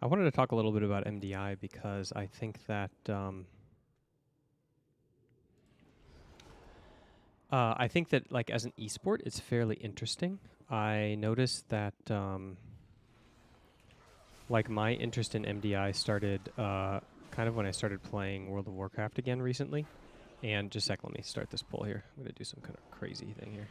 I wanted to talk a little bit about MDI because I think that like as an esport, it's fairly interesting. I noticed that like my interest in MDI started kind of when I started playing World of Warcraft again recently. And just a sec, let me start this poll here. I'm gonna do some kind of crazy thing here.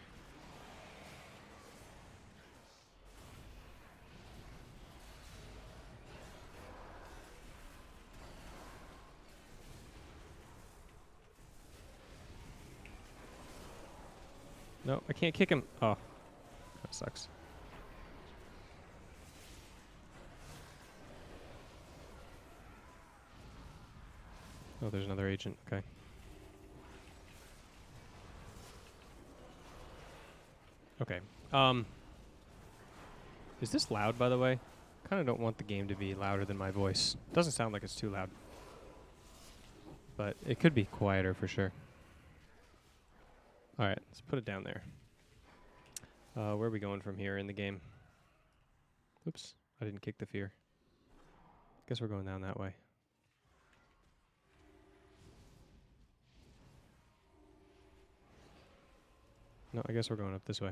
No, I can't kick him. Oh, that sucks. Oh, there's another agent. Okay. Okay. Is this loud, by the way? Kind of don't want the game to be louder than my voice. Doesn't sound like it's too loud, but it could be quieter for sure. All right, let's put it down there. Where are we going from here in the game? Oops, I didn't kick the fear. Guess we're going down that way. No, I guess we're going up this way.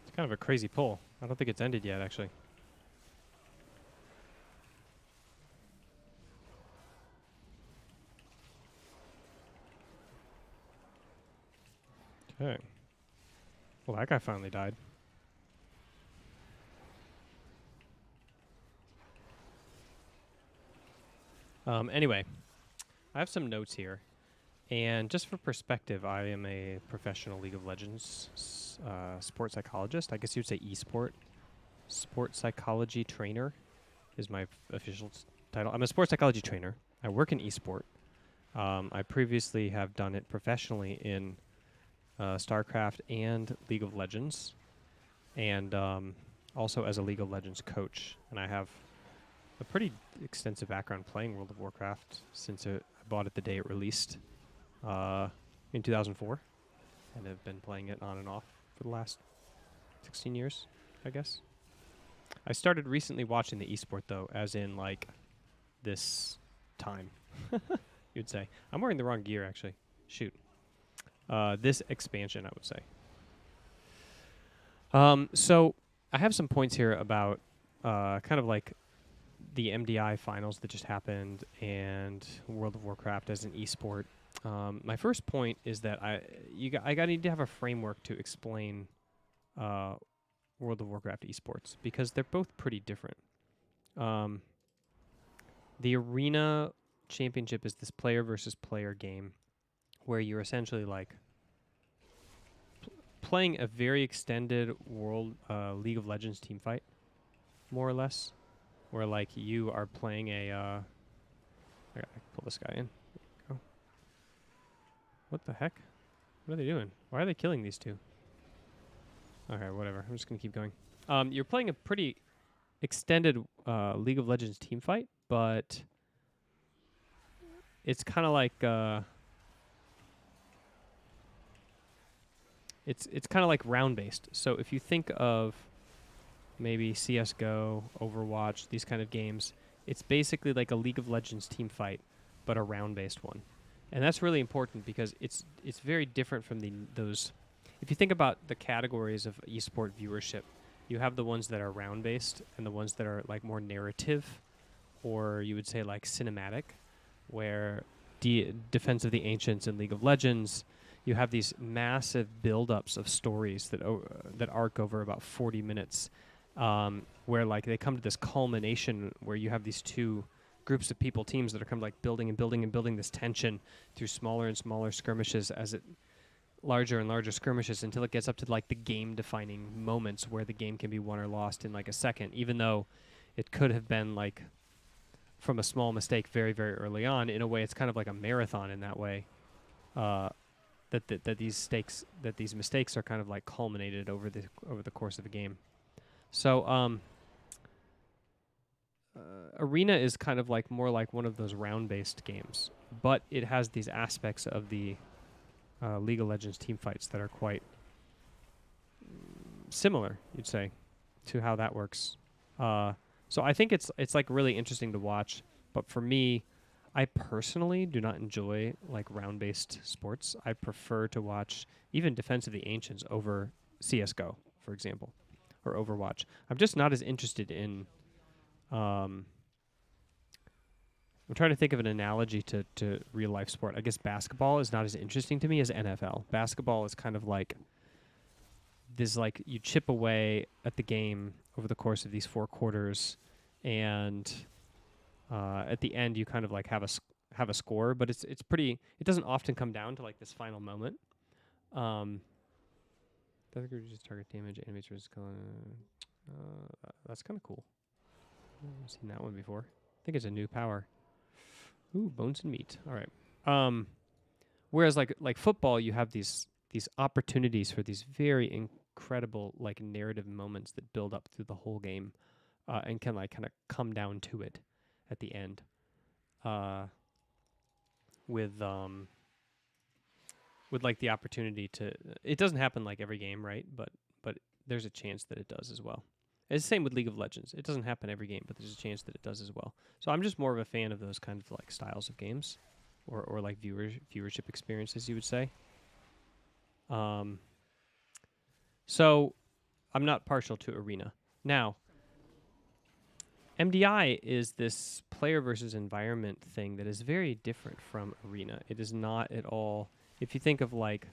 It's kind of a crazy pull. I don't think it's ended yet, actually. Okay. Well, that guy finally died. Anyway, I have some notes here. And just for perspective, I am a professional League of Legends sports psychologist. I guess you'd say esport. Sports psychology trainer is my official title. I'm a sports psychology trainer. I work in esport. I previously have done it professionally in StarCraft and League of Legends, and also as a League of Legends coach. And I have a pretty extensive background playing World of Warcraft since I bought it the day it released in 2004, and have been playing it on and off for the last 16 years, I guess. I started recently watching the esport, though, as in, like, this time, you'd say. I'm wearing the wrong gear, actually. Shoot. This expansion, I would say. So I have some points here about kind of like the MDI finals that just happened and World of Warcraft as an esport. My first point is that I need to have a framework to explain World of Warcraft esports because they're both pretty different. The Arena Championship is this player versus player game where you're essentially like playing a very extended world League of Legends team fight, more or less, where like you are playing a. I gotta pull this guy in. Go. What the heck? What are they doing? Why are they killing these two? Okay, whatever. I'm just gonna keep going. You're playing a pretty extended League of Legends team fight, but it's kind of like it's kind of like round based. So if you think of maybe CS:GO, Overwatch, these kind of games, it's basically like a League of Legends team fight, but a round based one, and that's really important because it's very different from those. If you think about the categories of esport viewership, you have the ones that are round based and the ones that are like more narrative, or you would say like cinematic, where Defense of the Ancients in League of Legends, you have these massive build-ups of stories that that arc over about 40 minutes, where like they come to this culmination where you have these two groups of people, teams that are kind of like building and building and building this tension through smaller and smaller skirmishes as it larger and larger skirmishes until it gets up to like the game-defining moments where the game can be won or lost in like a second, even though it could have been like from a small mistake very, very early on. In a way, it's kind of like a marathon in that way. that these mistakes are kind of like culminated over the course of a game. So Arena is kind of like more like one of those round-based games, but it has these aspects of the League of Legends team fights that are quite similar, you'd say, to how that works. So I think it's like really interesting to watch, but for me, I personally do not enjoy like round-based sports. I prefer to watch even Defense of the Ancients over CS:GO, for example, or Overwatch. I'm just not as interested in. I'm trying to think of an analogy to real life sport. I guess basketball is not as interesting to me as NFL. Basketball is kind of like this, like you chip away at the game over the course of these 4 quarters, and at the end you kind of like have a score, but it's pretty. It doesn't often come down to like this final moment. Just target damage, enemies resist color. That's kind of cool. I haven't seen that one before. I think it's a new power. Ooh, bones and meat. All right. Whereas like football, you have these opportunities for these very incredible like narrative moments that build up through the whole game, and can like kind of come down to it at the end. With like the opportunity to, it doesn't happen like every game, right? But there's a chance that it does as well. It's the same with League of Legends. It doesn't happen every game, but there's a chance that it does as well. So I'm just more of a fan of those kind of like styles of games, or like viewership experiences, you would say. So I'm not partial to Arena. Now, MDI is this player versus environment thing that is very different from Arena. It is not at all. If you think of like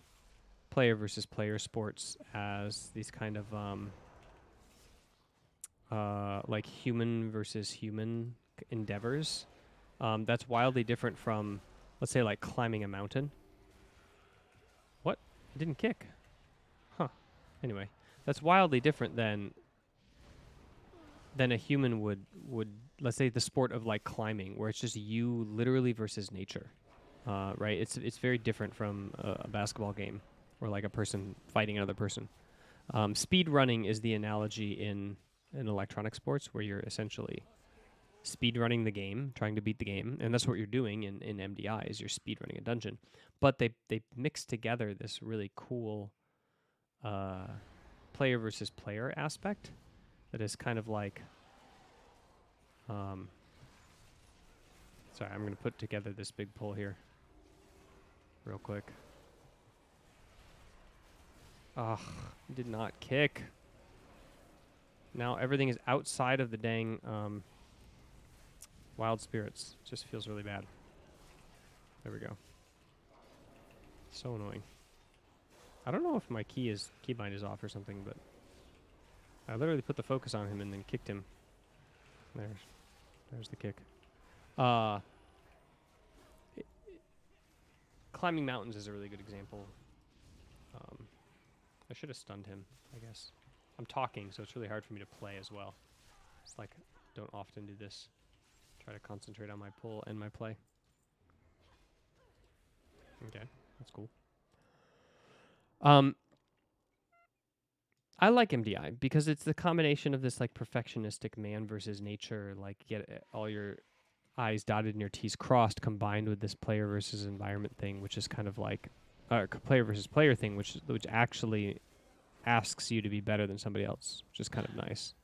player versus player sports as these kind of like human versus human endeavors, that's wildly different from, let's say, like climbing a mountain. What? It didn't kick. Huh. Anyway, that's wildly different than a human would let's say the sport of like climbing, where it's just you literally versus nature. Right? It's very different from a basketball game or like a person fighting another person. Speed running is the analogy in electronic sports, where you're essentially speed running the game, trying to beat the game, and that's what you're doing in MDI is you're speed running a dungeon. But they mix together this really cool player versus player aspect that is kind of like sorry, I'm going to put together this big pull here real quick. Ugh, did not kick. Now everything is outside of the dang wild spirits. Just feels really bad. There we go. So annoying. I don't know if my keybind is off or something, but I literally put the focus on him and then kicked him. There's the kick. Climbing mountains is a really good example. I should have stunned him, I guess. I'm talking, so it's really hard for me to play as well. It's like, don't often do this. Try to concentrate on my pull and my play. Okay, that's cool. I like MDI because it's the combination of this like perfectionistic man versus nature, like get all your I's dotted and your T's crossed, combined with this player versus environment thing, which is kind of like player versus player thing, which actually asks you to be better than somebody else, which is kind of nice.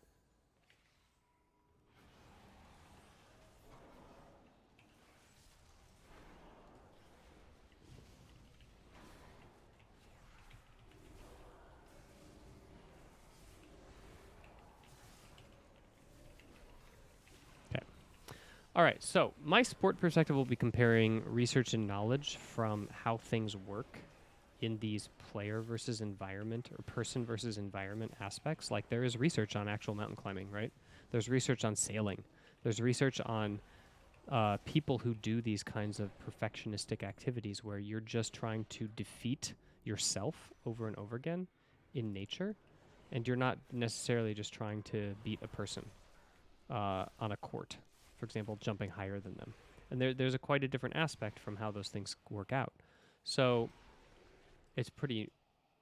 All right, so my sport perspective will be comparing research and knowledge from how things work in these player versus environment or person versus environment aspects. Like there is research on actual mountain climbing, right? There's research on sailing. There's research on people who do these kinds of perfectionistic activities where you're just trying to defeat yourself over and over again in nature, and you're not necessarily just trying to beat a person on a court, for example, jumping higher than them. And there's quite a different aspect from how those things work out. So it's pretty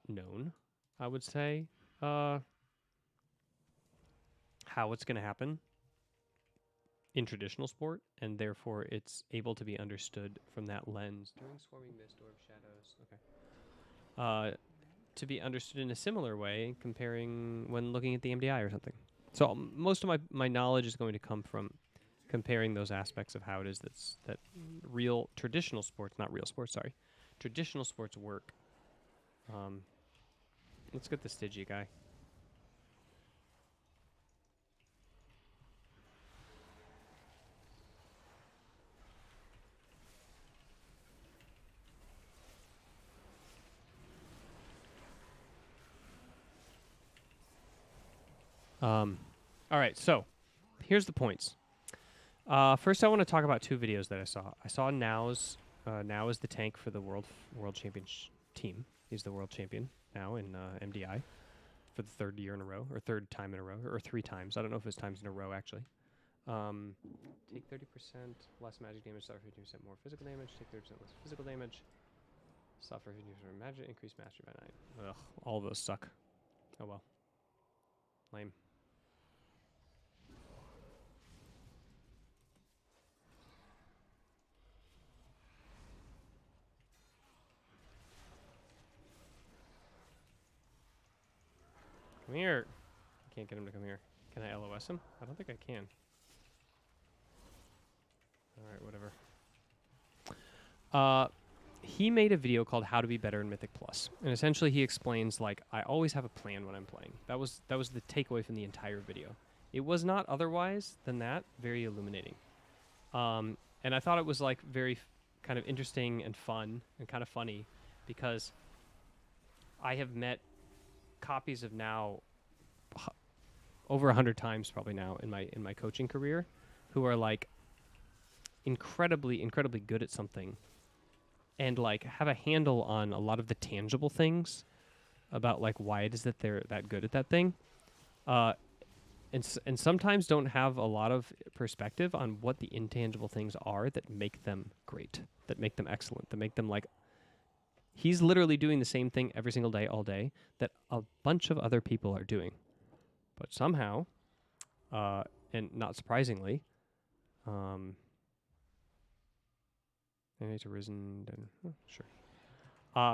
known, I would say, how it's going to happen in traditional sport, and therefore it's able to be understood from that lens. During swarming mist, orb shadows. Okay. To be understood in a similar way, comparing when looking at the MDI or something. So most of my knowledge is going to come from comparing those aspects of how it is that real traditional sports, not real sports, sorry, traditional sports work. Let's get the Stygia guy. All right, so here's the points. First, I want to talk about two videos that I saw. I saw Now's. Now is the tank for the world champion team. He's the world champion now in MDI for the third year in a row, or third time in a row, or 3 times. I don't know if it's times in a row actually. Take 30% less magic damage, suffer 50% more physical damage. Take 30% less physical damage, suffer 50% magic, increase mastery by 9. Ugh, all of those suck. Oh well. Lame. Come here. I can't get him to come here. Can I LOS him? I don't think I can. Alright, whatever. He made a video called How to Be Better in Mythic Plus. And essentially he explains, like, I always have a plan when I'm playing. That was the takeaway from the entire video. It was not otherwise than that very illuminating. And I thought it was, like, very kind of interesting and fun and kind of funny because I have met copies of Now over 100 times probably now in my coaching career who are, like, incredibly good at something and, like, have a handle on a lot of the tangible things about, like, why it is that they're that good at that thing, and sometimes don't have a lot of perspective on what the intangible things are that make them great, that make them excellent, that make them, like, he's literally doing the same thing every single day, all day, that a bunch of other people are doing. But somehow, and not surprisingly, and it's arisen. Sure.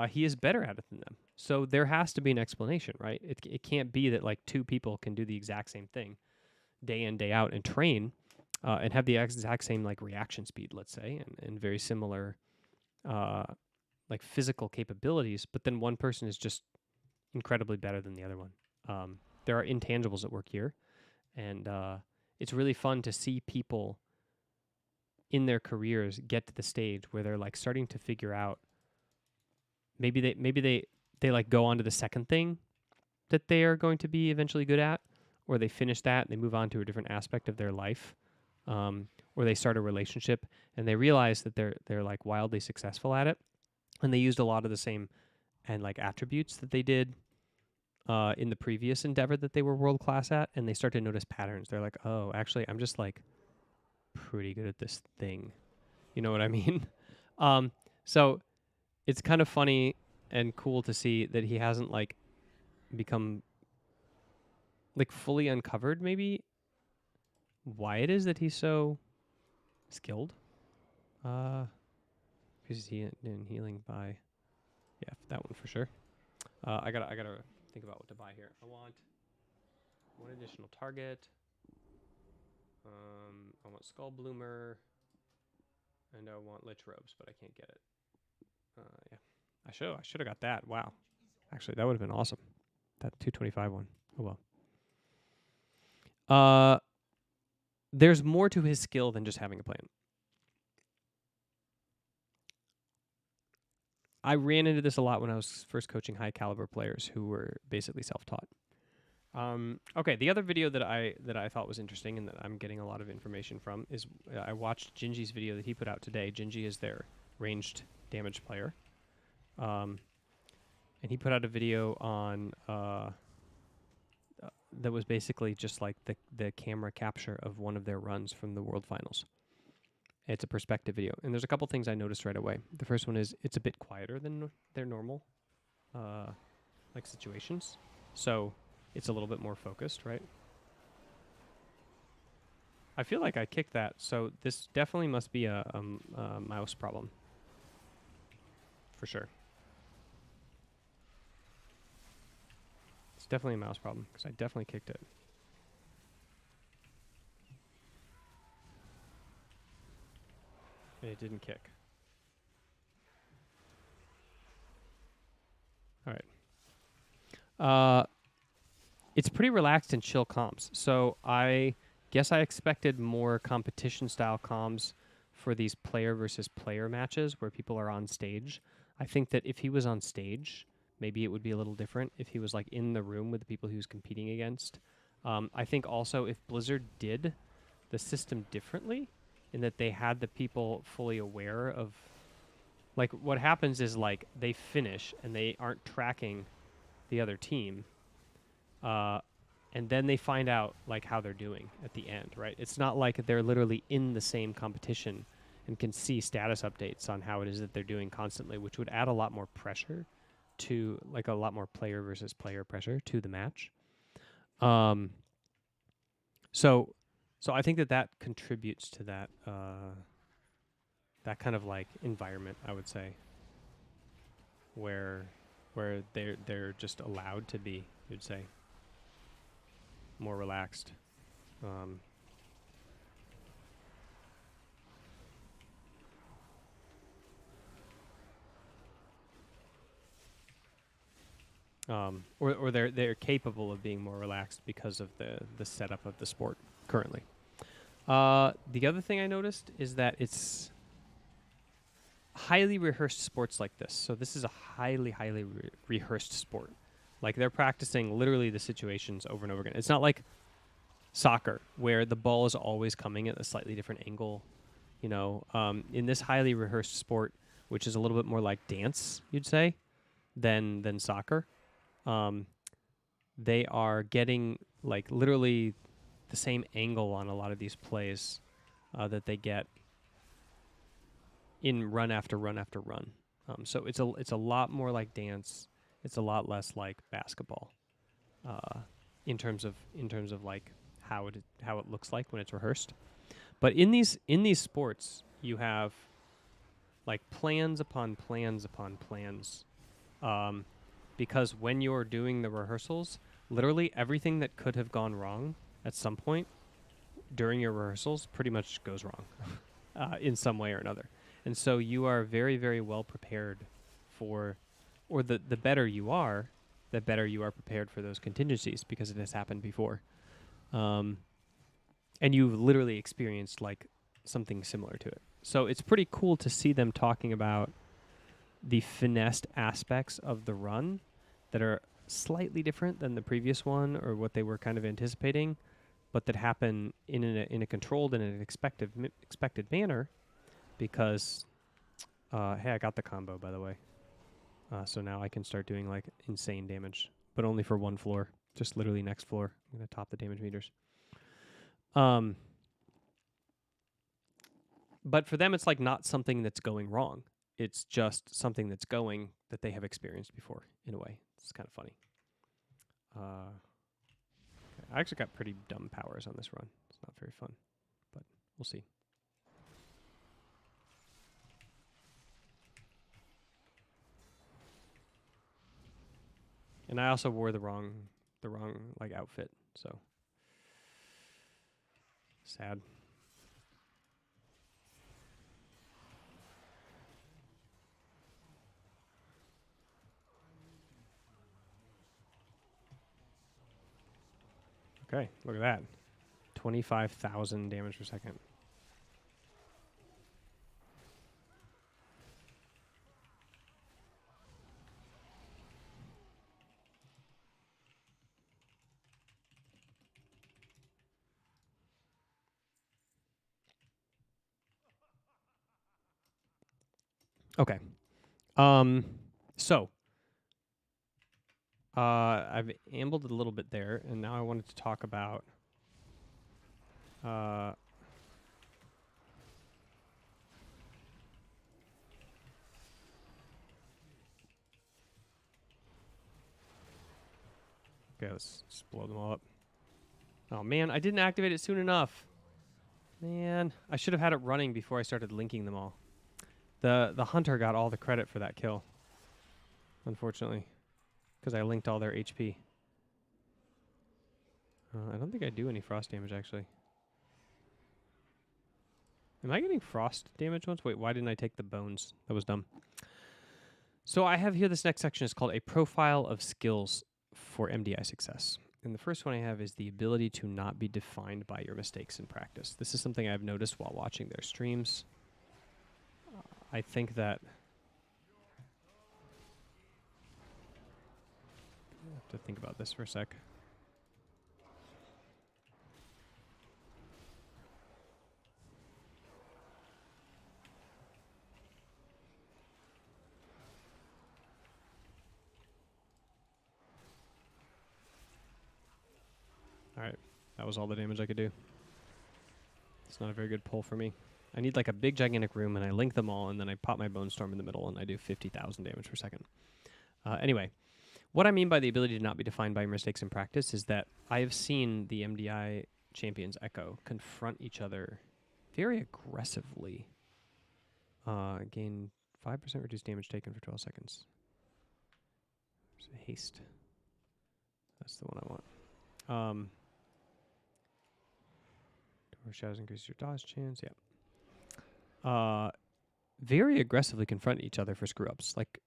He is better at it than them. So there has to be an explanation, right? It can't be that, like, 2 people can do the exact same thing day in, day out and train and have the exact same, like, reaction speed, let's say, and very similar like physical capabilities, but then one person is just incredibly better than the other one. There are intangibles at work here, and it's really fun to see people in their careers get to the stage where they're, like, starting to figure out maybe they like go on to the second thing that they are going to be eventually good at, or they finish that and they move on to a different aspect of their life, or they start a relationship and they realize that they're like wildly successful at it, and they used a lot of the same and, like, attributes that they did in the previous endeavor that they were world class at, and they start to notice patterns. They're like, oh, actually, I'm just, like, pretty good at this thing. You know what I mean? So it's kind of funny and cool to see that he hasn't, like, become, like, fully uncovered maybe why it is that he's so skilled. Because he in healing by, yeah, that one for sure. I gotta think about what to buy here. I want one additional target. I want Skull Bloomer, and I want Lich Robes, but I can't get it. Yeah, I should have got that. Wow, actually, that would have been awesome. That 225 one. Oh well. There's more to his skill than just having a plan. I ran into this a lot when I was first coaching high caliber players who were basically self-taught. Okay, the other video that I thought was interesting and that I'm getting a lot of information from is I watched Gingy's video that he put out today. Gingy is their ranged damage player, and he put out a video on that was basically just like the camera capture of one of their runs from the World Finals. It's a perspective video, and there's a couple things I noticed right away. The first one is it's a bit quieter than their normal like situations, so it's a little bit more focused, right? I feel like I kicked that, so this definitely must be a mouse problem, for sure. It's definitely a mouse problem, because I definitely kicked it. And it didn't kick. All right. It's pretty relaxed and chill comms. So I guess I expected more competition-style comms for these player versus player matches where people are on stage. I think that if he was on stage, maybe it would be a little different if he was like in the room with the people he was competing against. I think also if Blizzard did the system differently in that they had the people fully aware of, like, what happens is like they finish and they aren't tracking the other team, and then they find out like how they're doing at the end, right? It's not like they're literally in the same competition and can see status updates on how it is that they're doing constantly, which would add a lot more pressure to, like, a lot more player versus player pressure to the match. So I think that contributes to that that kind of like environment, I would say, where they're just allowed to be, you'd say, more relaxed. Or they're capable of being more relaxed because of the setup of the sport currently. The other thing I noticed is that it's highly rehearsed sports like this. So this is a highly rehearsed sport. Like, they're practicing literally the situations over and over again. It's not like soccer where the ball is always coming at a slightly different angle. You know, in this highly rehearsed sport, which is a little bit more like dance, you'd say, than soccer. They are getting like literally the same angle on a lot of these plays that they get in run after run after run. So it's a lot more like dance. It's a lot less like basketball in terms of like how it looks like when it's rehearsed. But in these sports, you have like plans upon plans upon plans. Because when you're doing the rehearsals, literally everything that could have gone wrong at some point during your rehearsals pretty much goes wrong in some way or another. And so you are very, very well prepared for, or the better you are, the better you are prepared for those contingencies because it has happened before. And you've literally experienced like something similar to it. So it's pretty cool to see them talking about the finessed aspects of the run that are slightly different than the previous one or what they were kind of anticipating, but that happen in a controlled and an expected manner. Because, hey, I got the combo, by the way. So now I can start doing like insane damage, but only for one floor, just literally next floor. I'm gonna top the damage meters. But for them, it's like not something that's going wrong. It's just something that's going that they have experienced before, in a way. It's kind of funny. I actually got pretty dumb powers on this run. It's not very fun, but we'll see. And I also wore the wrong like outfit, so sad. Okay, look at that. 25,000 damage per second. Okay. So I've ambled a little bit there, and now I wanted to talk about Okay, let's just blow them all up. Oh man, I didn't activate it soon enough. Man, I should have had it running before I started linking them all. The hunter got all the credit for that kill, unfortunately, because I linked all their HP. I don't think I do any frost damage, actually. Am I getting frost damage once? Wait, why didn't I take the bones? That was dumb. So I have here, this next section is called a profile of skills for MDI success. And the first one I have is the ability to not be defined by your mistakes in practice. This is something I've noticed while watching their streams. I think that I have to think about this for a sec. Alright, that was all the damage I could do. It's not a very good pull for me. I need like a big gigantic room, and I link them all, and then I pop my Bone Storm in the middle, and I do 50,000 damage per second. Anyway, what I mean by the ability to not be defined by mistakes in practice is that I have seen the MDI champions Echo confront each other very aggressively. Gain 5% reduced damage taken for 12 seconds. Haste. That's the one I want. Door shadows increase your dodge chance. Yeah. Very aggressively confront each other for screw ups. Like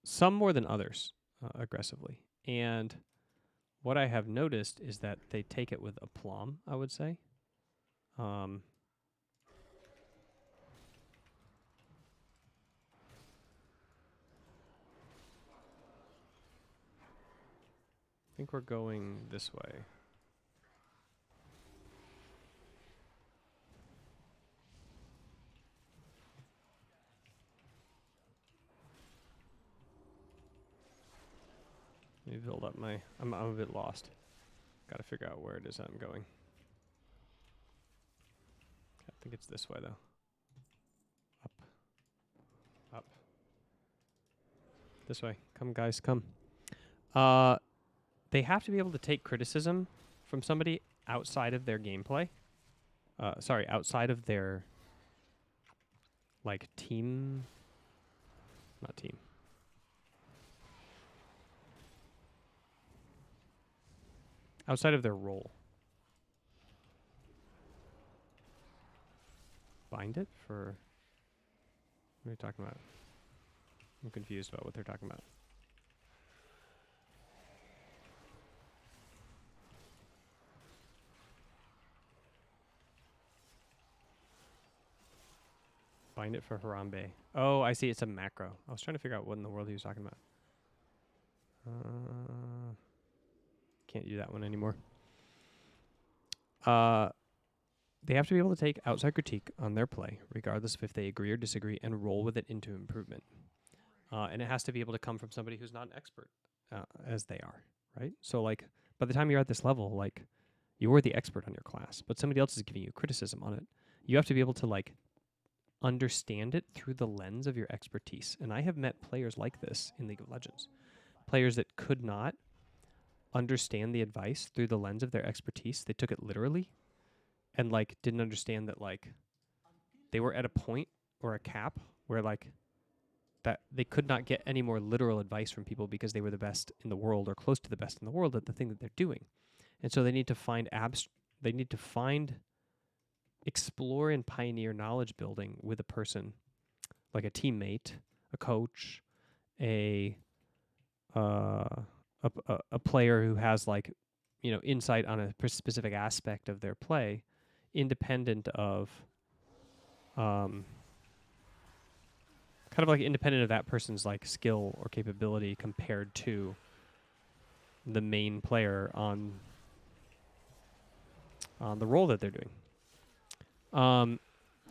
some more than others, aggressively. And what I have noticed is that they take it with aplomb, I would say. I think we're going this way. Let me build up my... I'm a bit lost. Got to figure out where it is I'm going. I think it's this way, though. Up. Up. This way. Come, guys, come. They have to be able to take criticism from somebody outside of their gameplay. Sorry, outside of their, like, team... Not team. Outside of their role. Bind it for... What are you talking about? I'm confused about what they're talking about. Bind it for Harambe. Oh, I see. It's a macro. I was trying to figure out what in the world he was talking about. Can't do that one anymore. They have to be able to take outside critique on their play, regardless of if they agree or disagree, and roll with it into improvement. And it has to be able to come from somebody who's not an expert, as they are, right? So, like, by the time you're at this level, like, you're the expert on your class, but somebody else is giving you criticism on it. You have to be able to, like, understand it through the lens of your expertise. And I have met players like this in League of Legends. Players that could not understand the advice through the lens of their expertise. They took it literally and, like, didn't understand that, like, they were at a point or a cap where, like, that they could not get any more literal advice from people because they were the best in the world or close to the best in the world at the thing that they're doing. And so they need to find explore and pioneer knowledge building with a person, like a teammate, a coach, a player who has, like, you know, insight on a specific aspect of their play, independent of, kind of like independent of that person's, like, skill or capability compared to the main player on the role that they're doing. And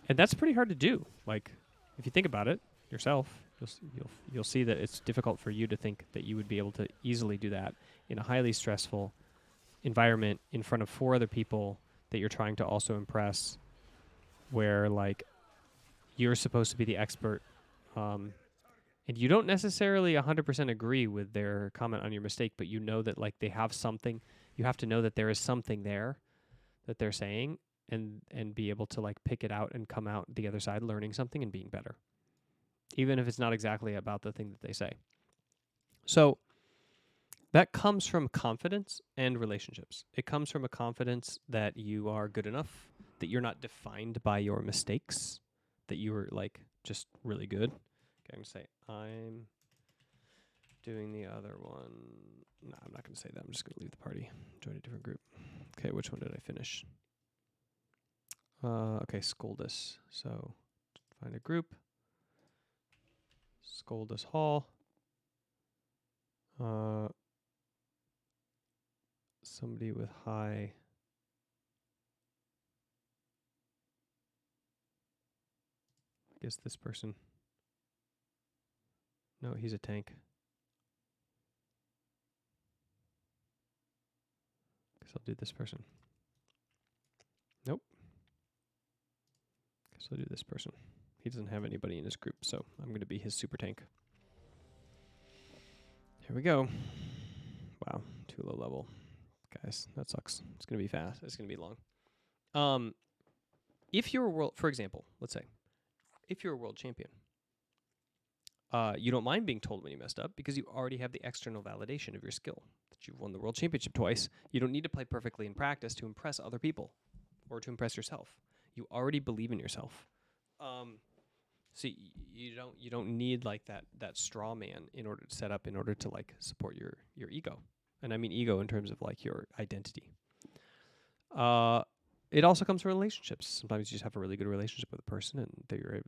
that's pretty hard to do. Like, if you think about it yourself, you'll see that it's difficult for you to think that you would be able to easily do that in a highly stressful environment in front of 4 other people that you're trying to also impress, where, like, you're supposed to be the expert, And you don't necessarily 100% agree with their comment on your mistake, but you know that like they have something. You have to know that there is something there that they're saying, and be able to like pick it out and come out the other side learning something and being better, even if it's not exactly about the thing that they say. So that comes from confidence and relationships. It comes from a confidence that you are good enough, that you're not defined by your mistakes, that you were like just really good. Okay, I'm going to say, I'm doing the other one. No, I'm not going to say that. I'm just going to leave the party, join a different group. Okay, which one did I finish? Okay, Scoldus. So find a group. Scoldus Hall. Somebody with high. I guess this person. No, he's a tank. Guess I'll do this person. Nope. Guess I'll do this person. He doesn't have anybody in his group, so I'm going to be his super tank. Here we go. Wow, too low level. Guys, that sucks. It's going to be fast. It's going to be long. If you're a world, for example, let's say, if you're a world champion, you don't mind being told when you messed up because you already have the external validation of your skill, that you've won the world championship twice. You don't need to play perfectly in practice to impress other people or to impress yourself. You already believe in yourself. So you don't need like that straw man in order to set up, in order to like support your ego. And I mean ego in terms of like your identity. It also comes from relationships. Sometimes you just have a really good relationship with a person and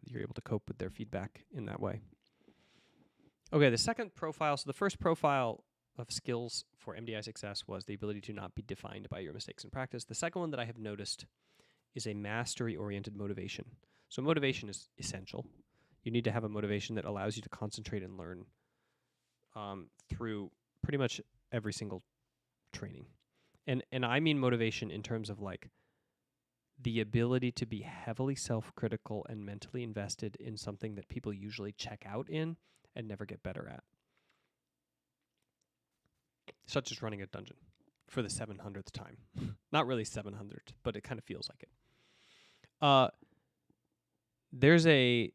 you're able to cope with their feedback in that way. Okay, the second profile. So the first profile of skills for MDI success was the ability to not be defined by your mistakes in practice. The second one that I have noticed is a mastery-oriented motivation. So motivation is essential. You need to have a motivation that allows you to concentrate and learn through pretty much every single training. And I mean motivation in terms of like the ability to be heavily self-critical and mentally invested in something that people usually check out in and never get better at. Such as running a dungeon for the 700th time. Not really 700th, but it kind of feels like it. There's a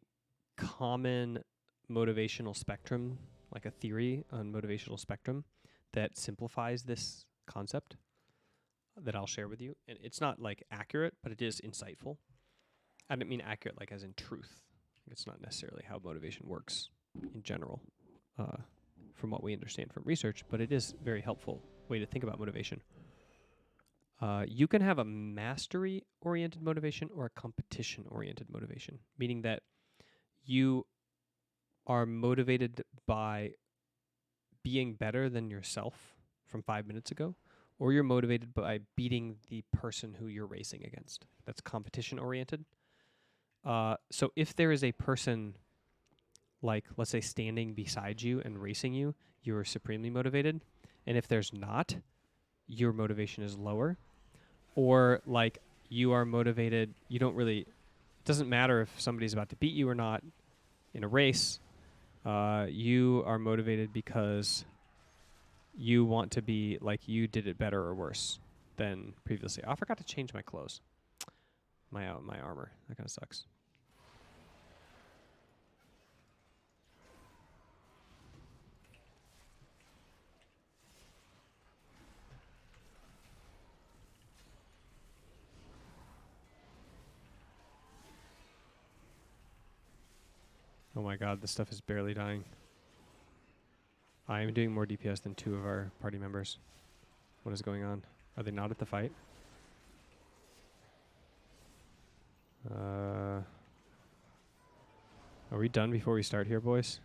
common motivational spectrum, like a theory on motivational spectrum that simplifies this concept that I'll share with you. And it's not like accurate, but it is insightful. I don't mean accurate like as in truth. It's not necessarily how motivation works in general, from what we understand from research, but it is a very helpful way to think about motivation. You can have a mastery-oriented motivation or a competition-oriented motivation, meaning that you are motivated by being better than yourself from 5 minutes ago, or you're motivated by beating the person who you're racing against. That's competition-oriented. So if there is a person, like, let's say, standing beside you and racing you, you're supremely motivated. And if there's not, your motivation is lower. Or, like, you are motivated, you don't really, it doesn't matter if somebody's about to beat you or not in a race. You are motivated because you want to be like you did it better or worse than previously. Oh, I forgot to change my clothes. My armor. That kind of sucks. Oh my god, this stuff is barely dying. I am doing more DPS than 2 of our party members. What is going on? Are they not at the fight? Are we done before we start here, boys?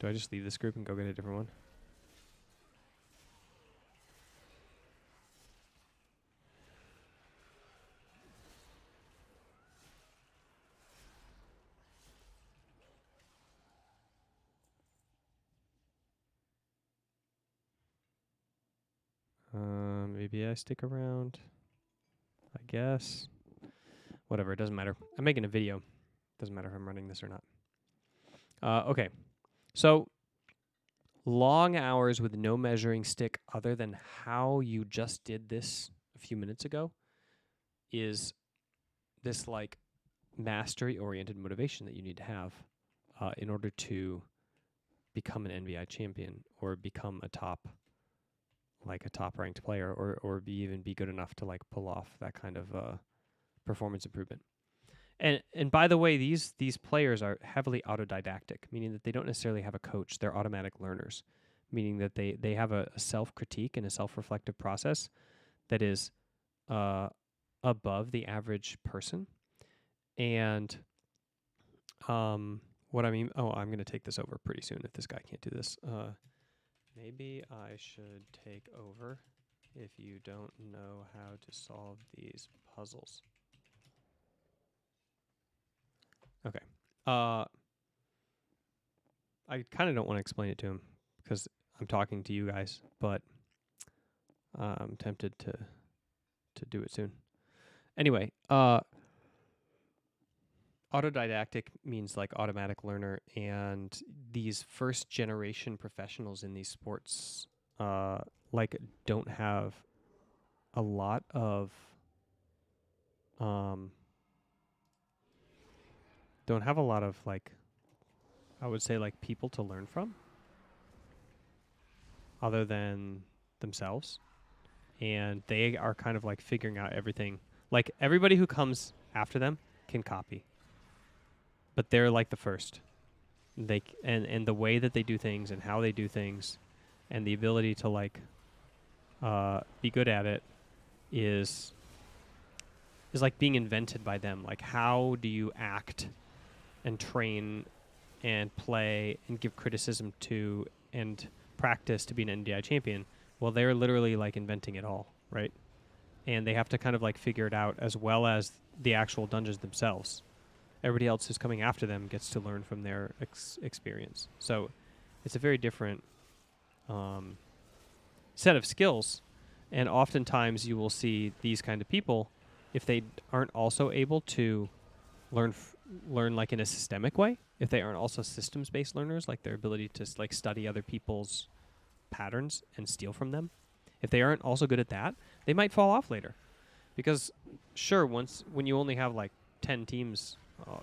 Do I just leave this group and go get a different one? Maybe I stick around. I guess. Whatever, it doesn't matter. I'm making a video. Doesn't matter if I'm running this or not. Okay. So long hours with no measuring stick other than how you just did this a few minutes ago is this like mastery oriented motivation that you need to have in order to become an MDI champion or become a top ranked player or even be good enough to like pull off that kind of performance improvement. And by the way, these players are heavily autodidactic, meaning that they don't necessarily have a coach. They're automatic learners, meaning that they have a self-critique and a self-reflective process that is above the average person. And what I mean, I'm going to take this over pretty soon if this guy can't do this. Maybe I should take over if you don't know how to solve these puzzles. Okay. I kind of don't want to explain it to him because I'm talking to you guys, but I'm tempted to do it soon. Anyway, autodidactic means like automatic learner, and these first generation professionals in these sports like don't have a lot of like I would say like people to learn from other than themselves, and they are kind of like figuring out everything. Like everybody who comes after them can copy, but they're like the first. And the way that they do things and how they do things and the ability to like be good at it is like being invented by them. Like how do you act and train and play and give criticism to and practice to be an NDI champion? Well, they're literally like inventing it all, right? And they have to kind of like figure it out as well as the actual dungeons themselves. Everybody else who's coming after them gets to learn from their experience. So it's a very different set of skills. And oftentimes you will see these kind of people, if they aren't also able to learn like in a systemic way, if they aren't also systems-based learners, like their ability to like study other people's patterns and steal from them, if they aren't also good at that, they might fall off later. Because sure, when you only have like 10 teams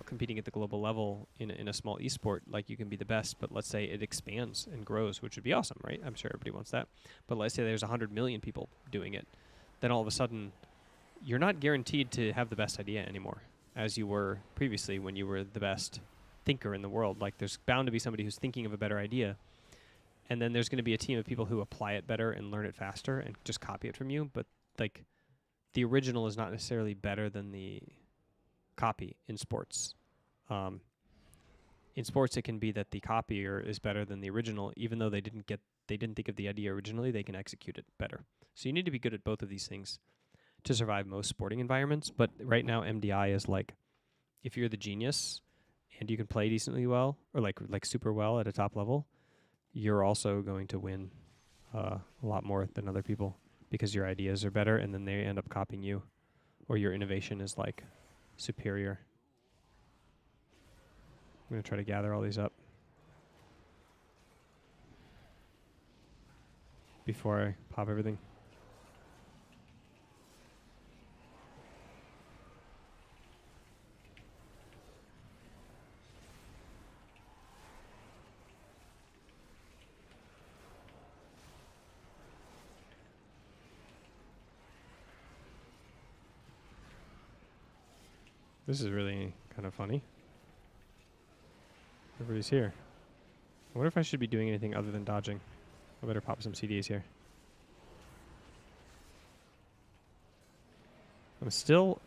competing at the global level in a small esport, like you can be the best, but let's say it expands and grows, which would be awesome, right? I'm sure everybody wants that. But let's say there's 100 million people doing it, then all of a sudden you're not guaranteed to have the best idea anymore as you were previously when you were the best thinker in the world. Like there's bound to be somebody who's thinking of a better idea, and then there's going to be a team of people who apply it better and learn it faster and just copy it from you. But like the original is not necessarily better than the copy in sports. In sports, it can be that the copier is better than the original, even though they didn't think of the idea originally. They can execute it better. So you need to be good at both of these things to survive most sporting environments. But right now, MDI is like, if you're the genius and you can play decently well or like super well at a top level, you're also going to win a lot more than other people because your ideas are better, and then they end up copying you, or your innovation is like superior. I'm going to try to gather all these up before I pop everything. This is really kind of funny. Everybody's here. I wonder if I should be doing anything other than dodging. I better pop some CDs here. I'm still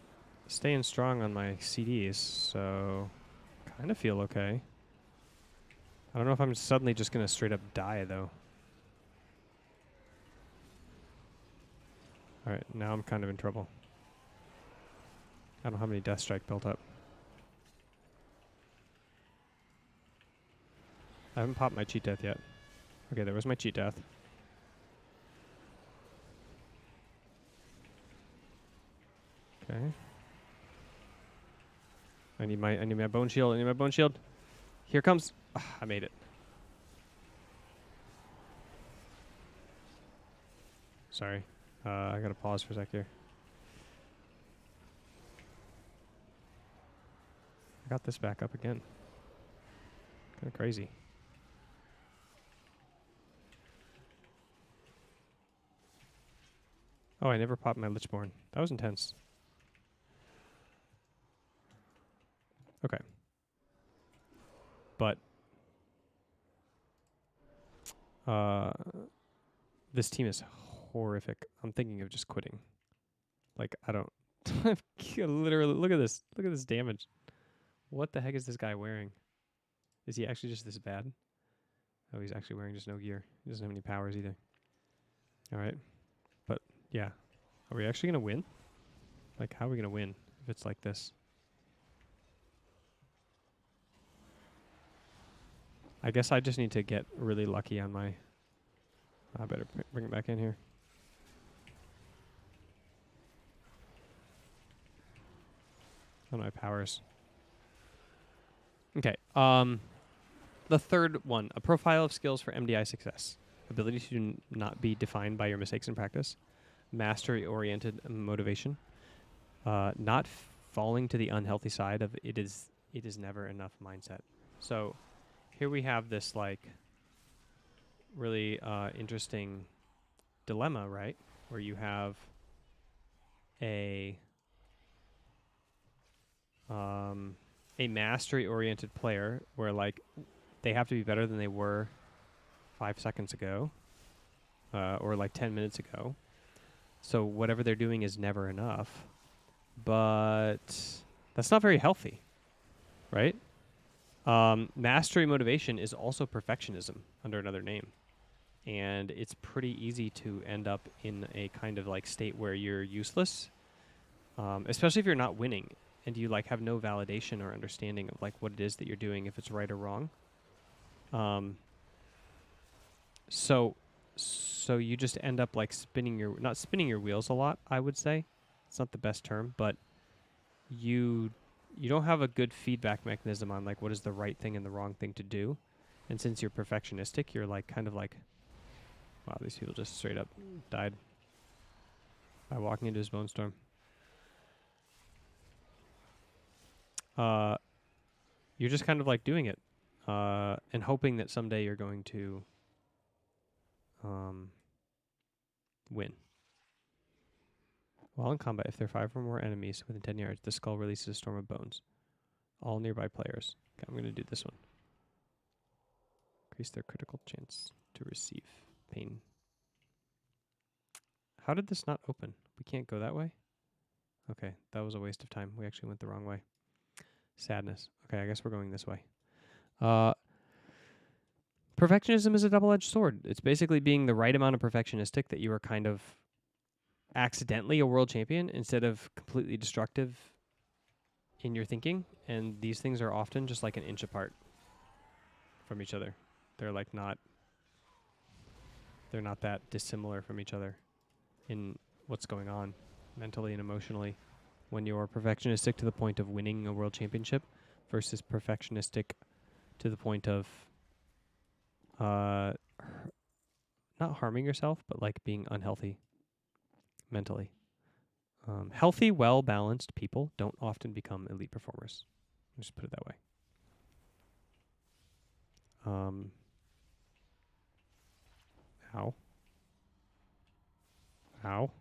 staying strong on my CDs, so kind of feel okay. I don't know if I'm suddenly just going to straight up die, though. All right, now I'm kind of in trouble. I don't have any Death Strike built up. I haven't popped my cheat death yet. Okay, there was my cheat death. Okay. I need my bone shield. Here it comes. I made it. Sorry. I gotta pause for a sec here. I got this back up again. Kind of crazy. Oh, I never popped my Lichborn. That was intense. Okay. But this team is horrific. I'm thinking of just quitting. Like, I don't... Literally, look at this. Look at this damage. What the heck is this guy wearing? Is he actually just this bad? Oh, he's actually wearing just no gear. He doesn't have any powers either. All right. But, yeah. Are we actually going to win? Like, how are we going to win if it's like this? I guess I just need to get really lucky on my... I better bring it back in here. On my powers. Okay. The third one, a profile of skills for MDI success. Ability to not be defined by your mistakes in practice. Mastery-oriented motivation. Not falling to the unhealthy side of it is never enough mindset. So here we have this like really interesting dilemma, right? Where you have a mastery-oriented player where like they have to be better than they were 5 seconds ago, or like 10 minutes ago. So whatever they're doing is never enough. But that's not very healthy, right? Mastery motivation is also perfectionism under another name. And it's pretty easy to end up in a kind of like state where you're useless, especially if you're not winning and you like have no validation or understanding of like what it is that you're doing, if it's right or wrong. So you just end up like not spinning your wheels a lot, I would say. It's not the best term, but you don't have a good feedback mechanism on like what is the right thing and the wrong thing to do. And since you're perfectionistic, you're like kind of like, wow, these people just straight up died by walking into his bone storm. You're just kind of like doing it and hoping that someday you're going to win. While in combat, if there are 5 or more enemies within 10 yards, the skull releases a storm of bones. All nearby players. Okay, I'm going to do this one. Increase their critical chance to receive pain. How did this not open? We can't go that way? Okay, that was a waste of time. We actually went the wrong way. Sadness. Okay, I guess we're going this way. Perfectionism is a double-edged sword. It's basically being the right amount of perfectionistic that you are kind of accidentally a world champion instead of completely destructive in your thinking. And these things are often just like an inch apart from each other. They're like they're not that dissimilar from each other in what's going on mentally and emotionally when you're perfectionistic to the point of winning a world championship versus perfectionistic to the point of not harming yourself, but like being unhealthy mentally. Healthy, well-balanced people don't often become elite performers. I'll just put it that way. Ow. Ow.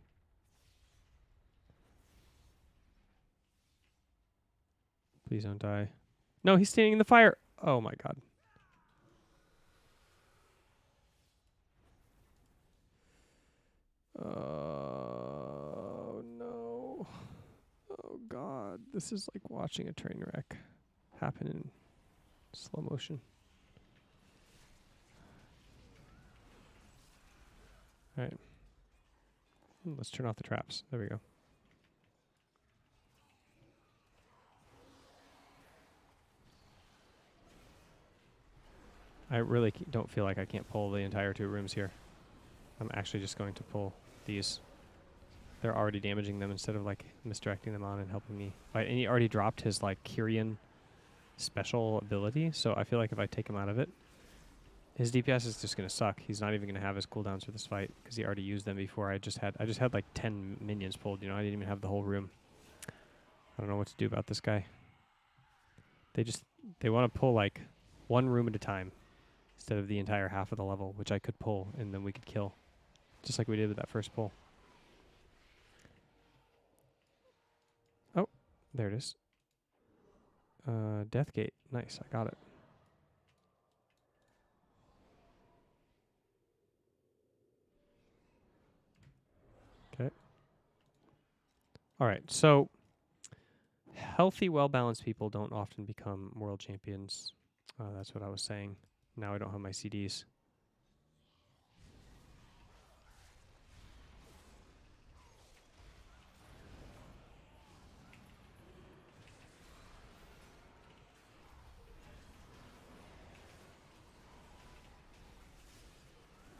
Please don't die. No, he's standing in the fire. Oh my god. Oh no. Oh god. This is like watching a train wreck happen in slow motion. Alright. Let's turn off the traps. There we go. I really don't feel like I can't pull the entire 2 rooms here. I'm actually just going to pull these. They're already damaging them instead of like misdirecting them on and helping me. And he already dropped his like Kyrian special ability, so I feel like if I take him out of it, His DPS is just gonna suck. He's not even gonna have his cooldowns for this fight because he already used them before. I just had like 10 minions pulled. You know, I didn't even have the whole room. I don't know what to do about this guy. They want to pull like one room at a time instead of the entire half of the level, which I could pull and then we could kill, just like we did with that first pull. Oh, there it is. Deathgate. Nice, I got it. Okay. All right, so healthy, well-balanced people don't often become world champions. That's what I was saying. Now I don't have my CDs.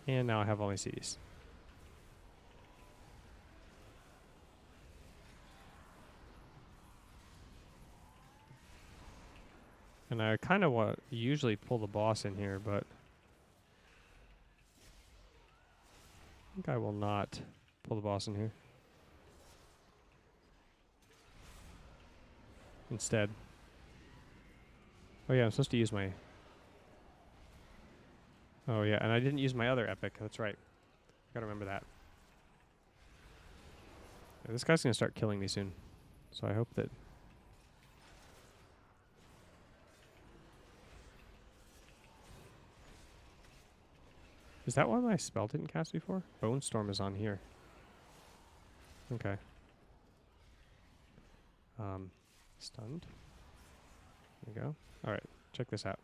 And now I have all my CDs. And I kind of usually pull the boss in here, but I think I will not pull the boss in here. Instead. Oh yeah, I'm supposed to use my... Oh yeah, and I didn't use my other epic. That's right. Gotta remember that. Yeah, this guy's gonna start killing me soon. So I hope that... Is that why my spell didn't cast before? Bone Storm is on here. Okay. Stunned. There we go. Alright, check this out.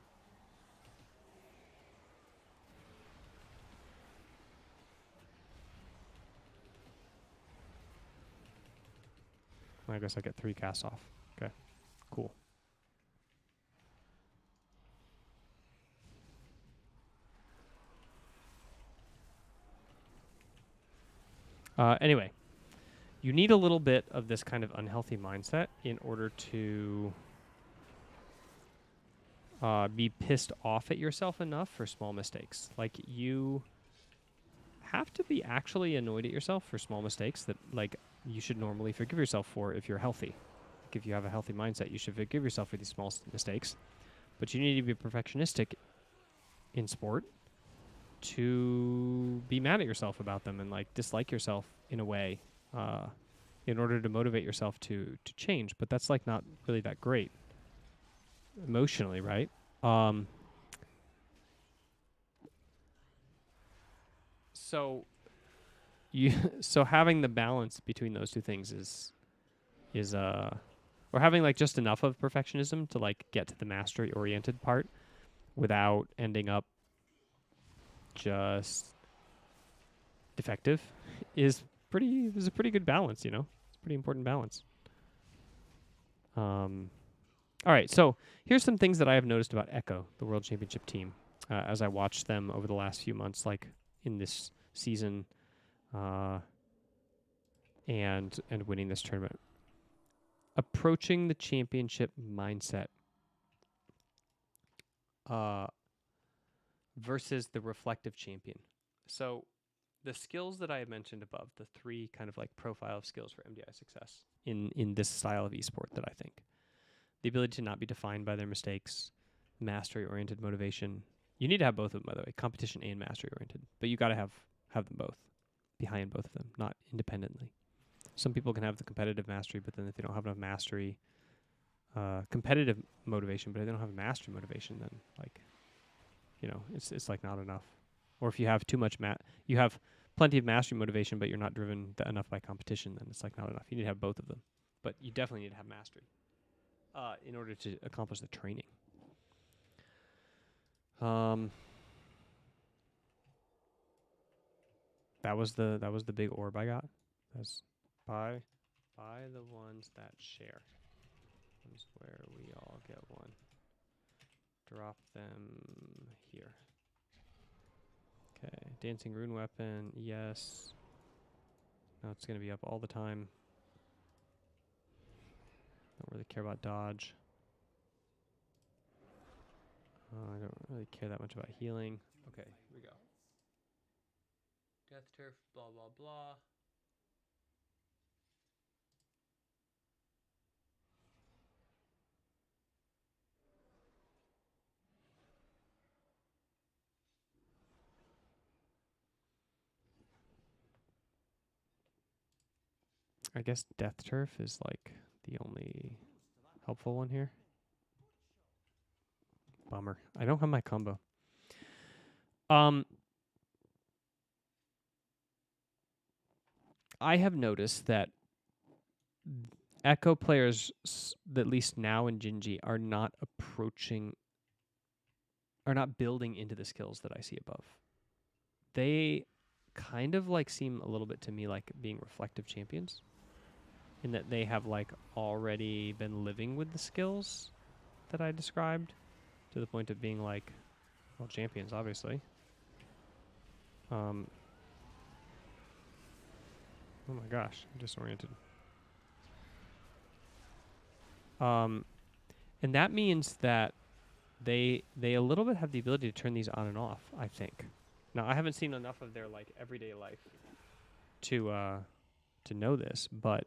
I guess I get 3 casts off. Okay, cool. Anyway, you need a little bit of this kind of unhealthy mindset in order to be pissed off at yourself enough for small mistakes. Like, you have to be actually annoyed at yourself for small mistakes that, like, you should normally forgive yourself for if you're healthy. Like, if you have a healthy mindset, you should forgive yourself for these small mistakes. But you need to be perfectionistic in sport to be mad at yourself about them and, like, dislike yourself in a way in order to motivate yourself to change. But that's, like, not really that great emotionally, right? So so having the balance between those two things is or having, like, just enough of perfectionism to, like, get to the mastery oriented part without ending up just defective is a pretty good balance, you know? It's a pretty important balance. All right, so here's some things that I have noticed about Echo, the World Championship team, as I watched them over the last few months, like in this season, and winning this tournament. Approaching the championship mindset versus the reflective champion. So the skills that I have mentioned above, the 3 kind of like profile of skills for MDI success in this style of esport that I think. The ability to not be defined by their mistakes, mastery-oriented motivation. You need to have both of them, by the way, competition and mastery-oriented. But you got to have them both, behind both of them, not independently. Some people can have the competitive mastery, but then if they don't have enough mastery, competitive motivation, but if they don't have mastery motivation, then, like, you know, it's like not enough. Or if you have too much you have plenty of mastery motivation, but you're not driven enough by competition, then it's like not enough. You need to have both of them, but you definitely need to have mastery in order to accomplish the training. That was the big orb I got. That's buy the ones that share. That's where we all get one. Drop them here. Okay, dancing rune weapon, yes. Now it's gonna be up all the time. Don't really care about dodge. I don't really care that much about healing. Okay, here we go. Death turf, blah, blah, blah. I guess Death Turf is like the only helpful one here. Bummer. I don't have my combo. I have noticed that Echo players, at least now in Gingy, are not building into the skills that I see above. They kind of like seem a little bit to me like being reflective champions, in that they have like already been living with the skills that I described, to the point of being like, well, champions, obviously. Oh my gosh, I'm disoriented. And that means that they a little bit have the ability to turn these on and off, I think. Now, I haven't seen enough of their like everyday life to know this, but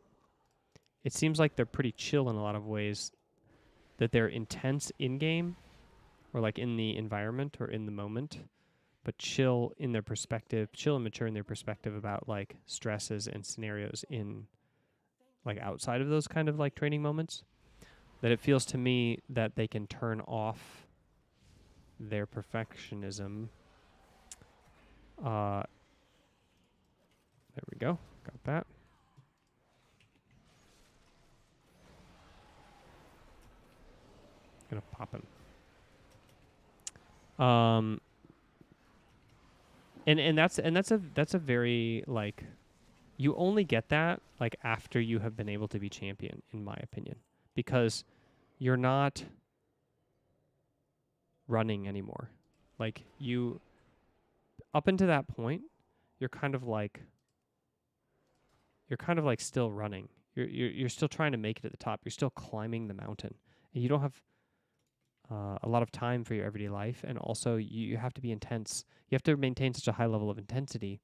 it seems like they're pretty chill in a lot of ways, that they're intense in game or like in the environment or in the moment, but chill in their perspective, chill and mature in their perspective about like stresses and scenarios in like outside of those kind of like training moments. That it feels to me that they can turn off their perfectionism. There we go. Got that. Gonna pop him. And that's a very like, you only get that like after you have been able to be champion, in my opinion, because you're not running anymore. Like you, up until that point, you're kind of like still running. You're still trying to make it at the top. You're still climbing the mountain, and you don't have a lot of time for your everyday life. And also, you have to be intense. You have to maintain such a high level of intensity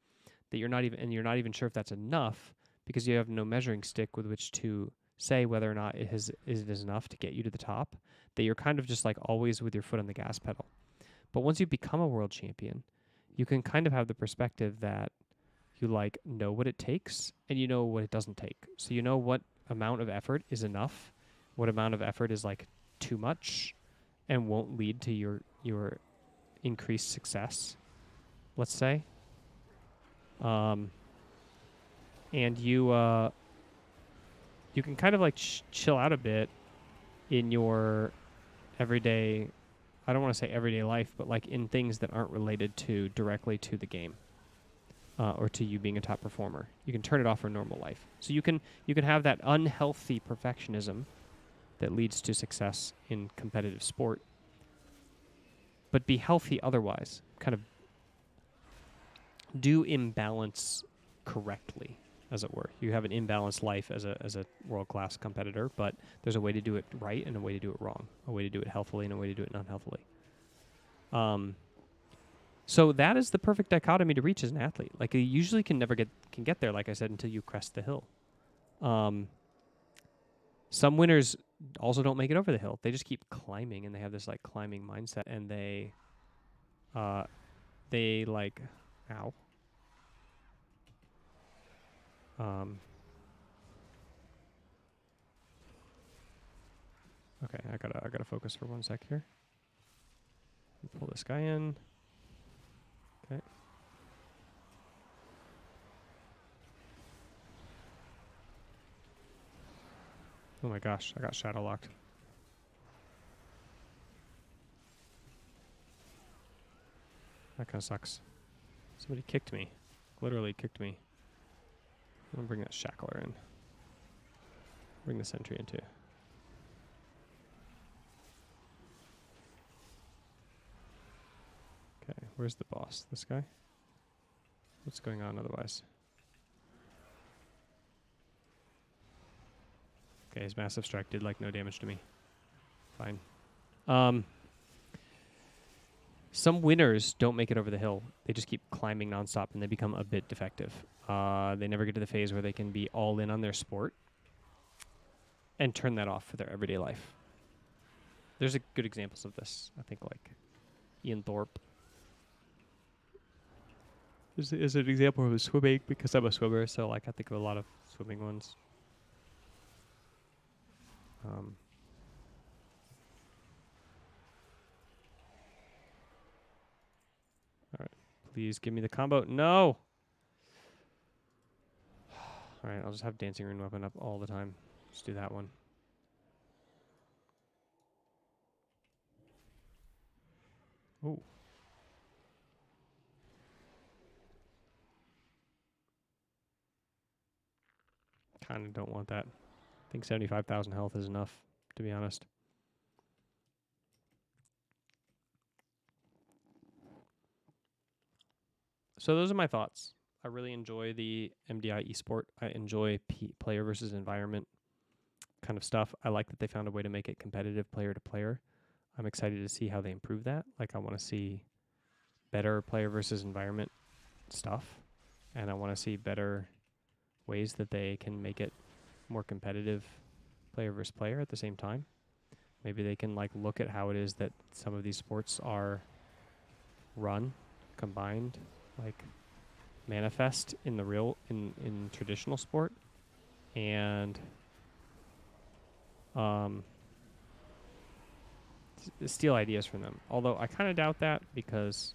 that you're not even sure if that's enough, because you have no measuring stick with which to say whether or not it is enough to get you to the top. That you're kind of just like always with your foot on the gas pedal. But once you become a world champion, you can kind of have the perspective that you like know what it takes and you know what it doesn't take. So you know what amount of effort is enough, what amount of effort is like too much and won't lead to your increased success, let's say. And you can kind of like chill out a bit in your everyday, I don't want to say everyday life, but like in things that aren't related to directly to the game. Or to you being a top performer. You can turn it off for normal life. So you can have that unhealthy perfectionism that leads to success in competitive sport, but be healthy otherwise. Kind of do imbalance correctly, as it were. You have an imbalanced life as a world-class competitor, but there's a way to do it right and a way to do it wrong, a way to do it healthily and a way to do it unhealthily. So that is the perfect dichotomy to reach as an athlete. Like you usually can get there, like I said, until you crest the hill. Some winners also don't make it over the hill. They just keep climbing, and they have this like climbing mindset, and they like, ow. Okay, I gotta focus for 1 sec here. Pull this guy in. Okay. Oh my gosh, I got shadow locked. That kind of sucks. Somebody kicked me. Literally kicked me. I'm gonna bring that shackler in. Bring the sentry in too. Okay, where's the boss? This guy? What's going on otherwise? Okay, his massive strike did like no damage to me. Fine. Some winners don't make it over the hill. They just keep climbing nonstop, and they become a bit defective. They never get to the phase where they can be all in on their sport and turn that off for their everyday life. There's good examples of this. I think like Ian Thorpe is an example of swimming, because I'm a swimmer, so like I think of a lot of swimming ones. All right, please give me the combo. No. All right, I'll just have Dancing Rune Weapon up all the time. Just do that one. Ooh. Kind of don't want that. I think 75,000 health is enough, to be honest. So those are my thoughts. I really enjoy the MDI esport. I enjoy player versus environment kind of stuff. I like that they found a way to make it competitive player to player. I'm excited to see how they improve that. Like, I want to see better player versus environment stuff, and I want to see better ways that they can make it more competitive player versus player at the same time. Maybe they can like look at how it is that some of these sports are run, combined, like manifest in the real in traditional sport, and steal ideas from them. Although I kind of doubt that, because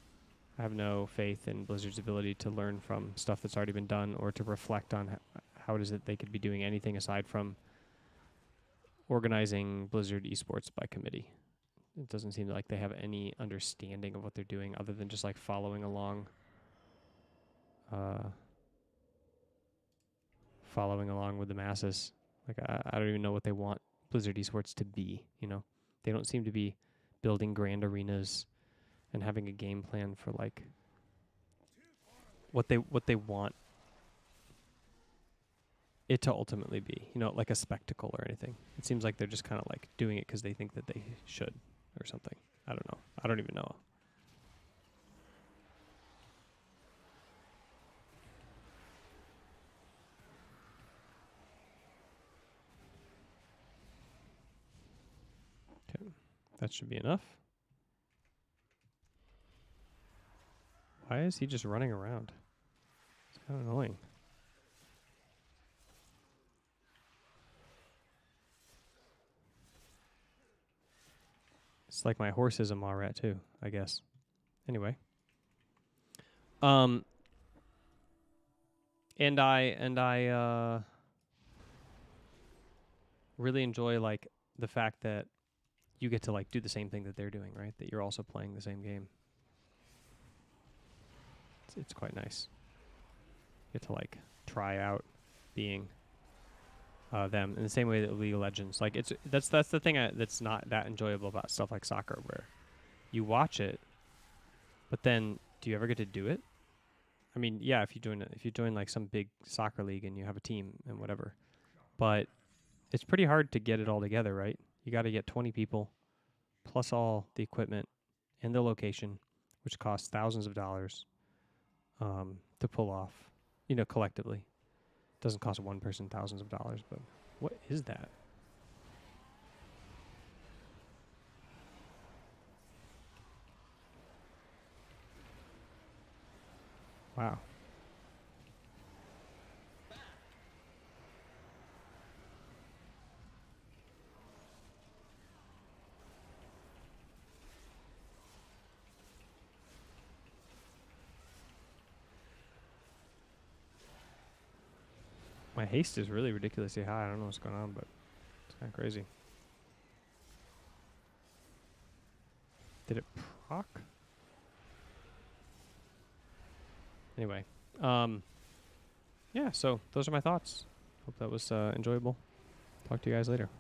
I have no faith in Blizzard's ability to learn from stuff that's already been done, or to reflect on how it is that they could be doing anything aside from organizing Blizzard esports by committee. It doesn't seem like they have any understanding of what they're doing other than just like following along with the masses. Like, I don't even know what they want Blizzard esports to be, you know? They don't seem to be building grand arenas and having a game plan for like what they want it to ultimately be, you know, like a spectacle or anything. It seems like they're just kind of like doing it because they think that they should or something. I don't know. I don't even know. Okay, that should be enough. Why is he just running around? It's kind of annoying. It's like my horse is a Marat too, I guess. Anyway. And I really enjoy like the fact that you get to like do the same thing that they're doing, right? That you're also playing the same game. It's quite nice. You get to like try out being them in the same way that League of Legends. Like, that's the thing that's not that enjoyable about stuff like soccer, where you watch it, but then do you ever get to do it? I mean, yeah, if you join like some big soccer league and you have a team and whatever, but it's pretty hard to get it all together, right? You got to get 20 people plus all the equipment and the location, which costs thousands of dollars to pull off, you know, collectively. Doesn't cost one person thousands of dollars, but what is that? Wow. My haste is really ridiculously high. I don't know what's going on, but it's kind of crazy. Did it proc? Anyway, yeah, so those are my thoughts. Hope that was enjoyable. Talk to you guys later.